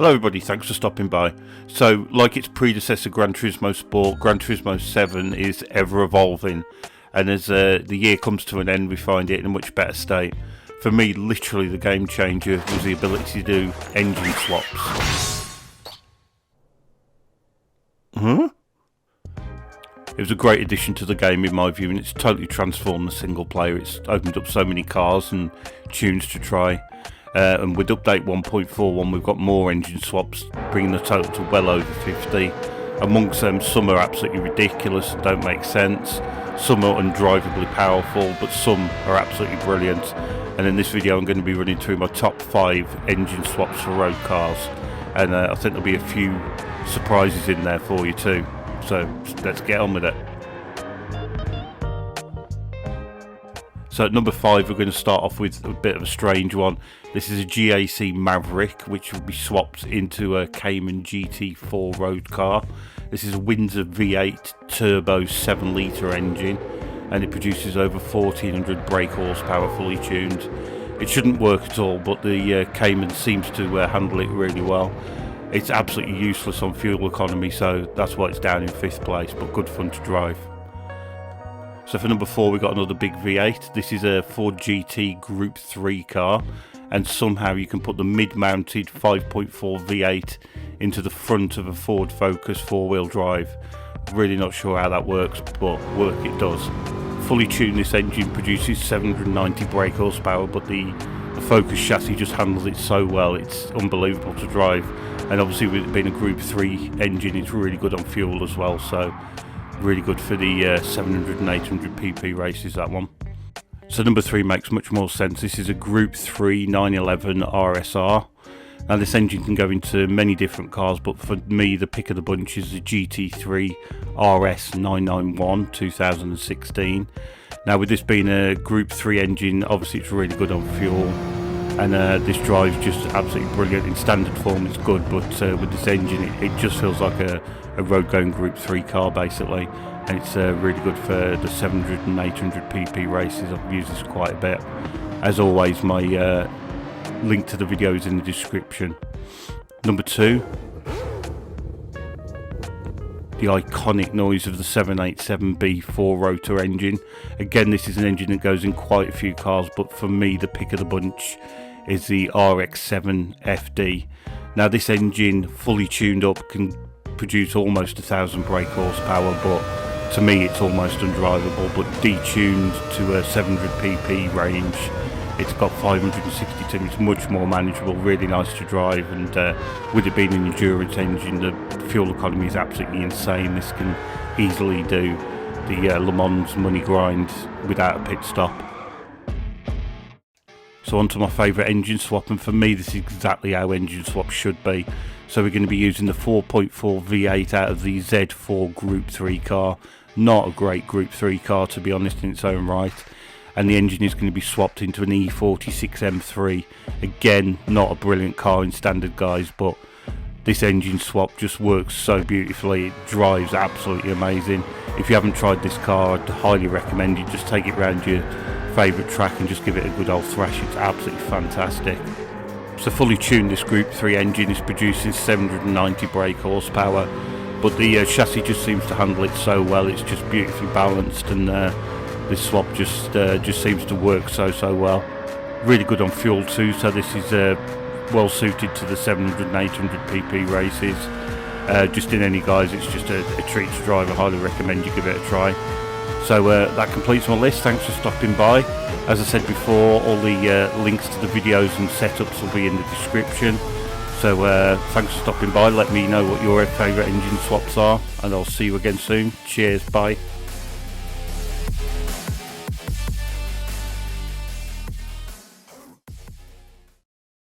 Hello everybody, thanks for stopping by. So, like its predecessor Gran Turismo Sport, Gran Turismo 7 is ever evolving, and as the year comes to an end we find it in a much better state. For me, literally the game changer was the ability to do engine swaps. It was a great addition to the game in my view, and it's totally transformed the single player. It's opened up so many cars and tunes to try. And with update 1.41 we've got more engine swaps, bringing the total to well over 50. Amongst them, some are absolutely ridiculous and don't make sense, some are undrivably powerful, but some are absolutely brilliant. And in this video I'm going to be running through my top 5 engine swaps for road cars, and I think there'll be a few surprises in there for you too. So let's get on with it. So at number 5 we're going to start off with a bit of a strange one. This is a GAC Maverick, which will be swapped into a Cayman GT4 road car. This is a Windsor V8 turbo 7 litre engine, and it produces over 1400 brake horsepower fully tuned. It shouldn't work at all, but the Cayman seems to handle it really well. It's absolutely useless on fuel economy, so that's why it's down in 5th place, but good fun to drive. So for number 4 we've got another big V8. This is a Ford GT Group 3 car, and somehow you can put the mid-mounted 5.4 V8 into the front of a Ford Focus 4-wheel drive. Really not sure how that works, but work it does. Fully tuned, this engine produces 790 brake horsepower, but the Focus chassis just handles it so well, it's unbelievable to drive. And obviously with it being a Group 3 engine, it's really good on fuel as well, so really good for the 700 and 800 pp races, that one. So number 3 makes much more sense. This is a Group 3 911 RSR. Now this engine can go into many different cars, but for me the pick of the bunch is the GT3 RS 991 2016. Now with this being a Group 3 engine, obviously it's really good on fuel, and this drive's just absolutely brilliant. In standard form it's good, but with this engine it just feels like a road going Group 3 car basically, and it's really good for the 700 and 800 pp races. I've used this quite a bit. As always, my link to the video is in the description. Number 2, the iconic noise of the 787B 4-rotor engine. Again, this is an engine that goes in quite a few cars, but for me the pick of the bunch is the RX-7 FD. Now this engine, fully tuned up, can produce almost 1000 brake horsepower, but to me it's almost undrivable. But detuned to a 700 pp range, it's got 562. It's much more manageable, really nice to drive, and with it being an endurance engine, the fuel economy is absolutely insane. This can easily do the Le Mans money grind without a pit stop. So on to my favourite engine swap, and for me this is exactly how engine swap should be. So we're going to be using the 4.4 V8 out of the Z4 Group 3 car. Not a great Group 3 car, to be honest, in its own right. And the engine is going to be swapped into an E46 M3. Again, not a brilliant car in standard guise, but this engine swap just works so beautifully. It drives absolutely amazing. If you haven't tried this car, I'd highly recommend you just take it around your favourite track and just give it a good old thrash. It's absolutely fantastic. So fully tuned, this Group 3 engine is producing 790 brake horsepower, but the chassis just seems to handle it so well. It's just beautifully balanced, and this swap just seems to work so well. Really good on fuel too, so this is well suited to the 700 and 800 pp races. Just in any guise, it's just a treat to drive. I highly recommend you give it a try. So that completes my list. Thanks for stopping by. As I said before, all the links to the videos and setups will be in the description. So thanks for stopping by. Let me know what your favourite engine swaps are, and I'll see you again soon. Cheers, bye.